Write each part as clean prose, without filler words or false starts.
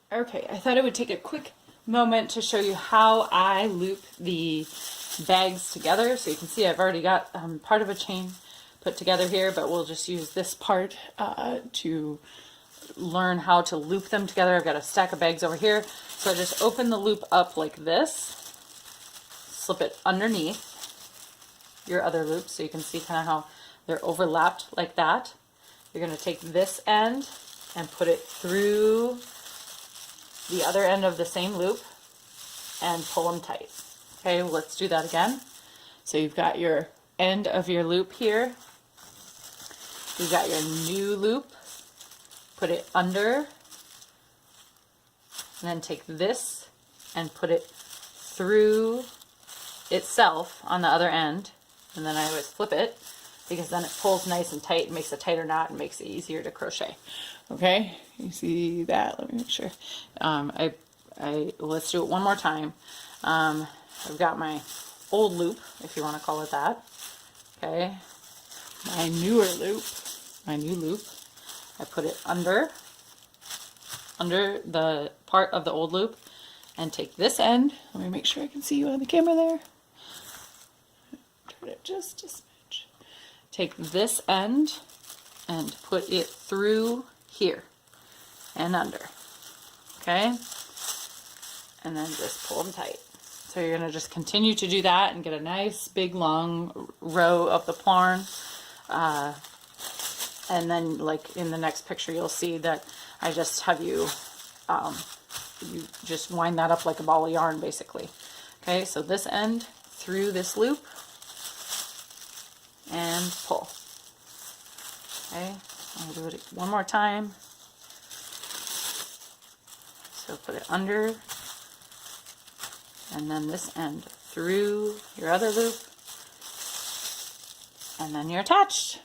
Okay, I thought I would take a quick moment to show you how I loop the bags together. So you can see I've already got part of a chain put together here, but we'll just use this part to learn how to loop them together. I've got a stack of bags over here. So I just open the loop up like this, slip it underneath your other loop so you can see kind of how they're overlapped like that. You're going to take this end and put it through the other end of the same loop and pull them tight. Okay, well, let's do that again. So you've got your end of your loop here. You've got your new loop. Put it under, and then take this and put it through itself on the other end. And then I would flip it because then it pulls nice and tight and makes a tighter knot and makes it easier to crochet. Okay, you see that? Let me make sure. Let's do it one more time. I've got my old loop, if you want to call it that. Okay, my newer loop, my new loop. I put it under the part of the old loop and take this end. Let me make sure I can see you on the camera there. Turn it just a smidge. Take this end and put it through here and under. Okay? And then just pull them tight. So you're going to just continue to do that and get a nice big long row of the plarn. And then, like in the next picture, you'll see that I just have you, you just wind that up like a ball of yarn, basically. Okay, so this end through this loop and pull. Okay, I'll do it one more time. So put it under, and then this end through your other loop, and then you're attached.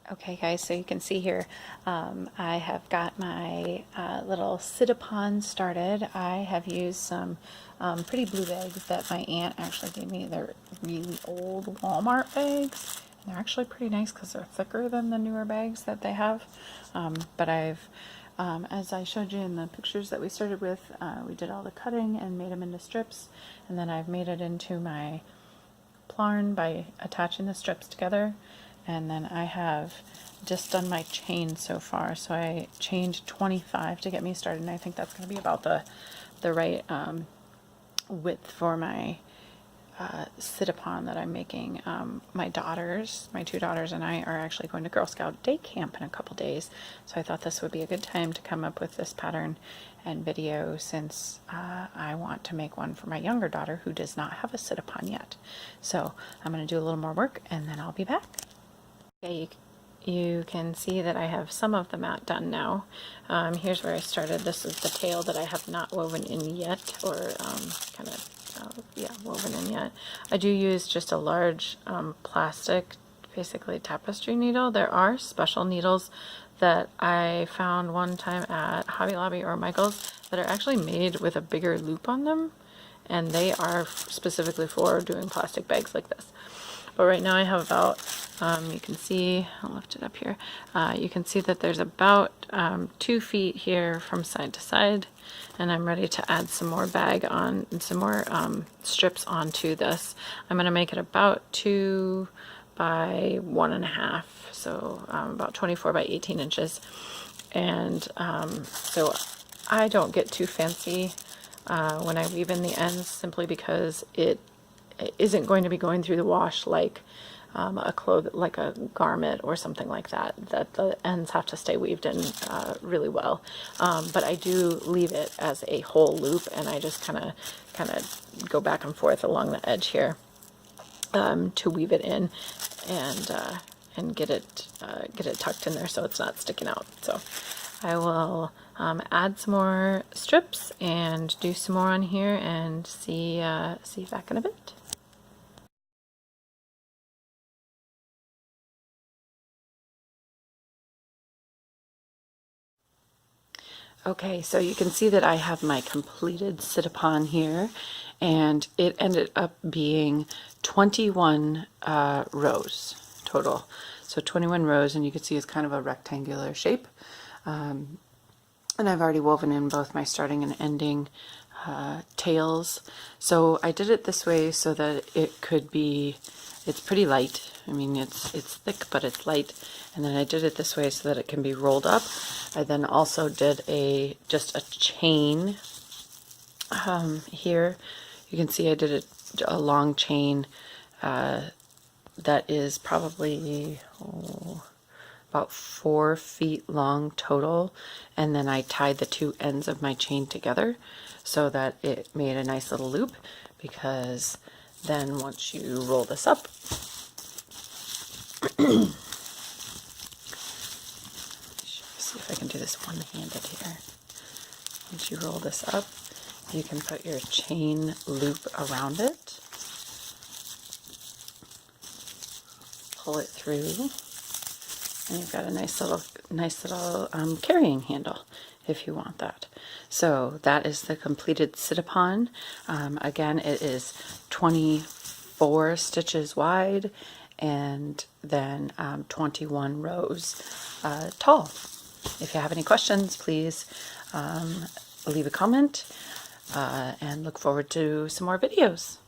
Okay guys, so you can see here I have got my little sit-upon started. I have used some pretty blue bags that my aunt actually gave me. They're really old Walmart bags. And they're actually pretty nice because they're thicker than the newer bags that they have. But I've, as I showed you in the pictures that we started with, we did all the cutting and made them into strips. And then I've made it into my plarn by attaching the strips together. And then I have just done my chain so far. So I chained 25 to get me started, and I think that's going to be about the right width for my sit-upon that I'm making. My two daughters and I are actually going to Girl Scout day camp in a couple days. So I thought this would be a good time to come up with this pattern and video, since I want to make one for my younger daughter who does not have a sit-upon yet. So I'm going to do a little more work and then I'll be back. Okay, you can see that I have some of the mat done now. Here's where I started. This is the tail that I have not woven in yet, or woven in yet. I do use just a large plastic, basically tapestry needle. There are special needles that I found one time at Hobby Lobby or Michael's that are actually made with a bigger loop on them, and they are specifically for doing plastic bags like this. But right now I have about, you can see, I'll lift it up here, you can see that there's about 2 feet here from side to side, and I'm ready to add some more bag on, and some more strips onto this. I'm going to make it about 2 by 1.5, so about 24 by 18 inches. And so I don't get too fancy when I weave in the ends, simply because it isn't going to be going through the wash like like a garment or something like that, that the ends have to stay weaved in really well. But I do leave it as a whole loop, and I just kind of go back and forth along the edge here to weave it in and get it tucked in there so it's not sticking out. So I will add some more strips and do some more on here, and see you back in a bit. Okay, so you can see that I have my completed sit-upon here, and it ended up being 21 rows total. So 21 rows, and you can see it's kind of a rectangular shape. And I've already woven in both my starting and ending tails. So I did it this way so that it could be, it's pretty light. I mean, it's thick, but it's light. And then I did it this way so that it can be rolled up. I then also did just a chain here. You can see I did a long chain that is probably about 4 feet long total, and then I tied the two ends of my chain together so that it made a nice little loop, because then once you roll this up, see if I can do this one-handed here. Once you roll this up, you can put your chain loop around it, pull it through, and you've got a nice little carrying handle if you want that. So that is the completed sit-upon. Again, it is 24 stitches wide and then 21 rows tall. If you have any questions, please leave a comment, and look forward to some more videos.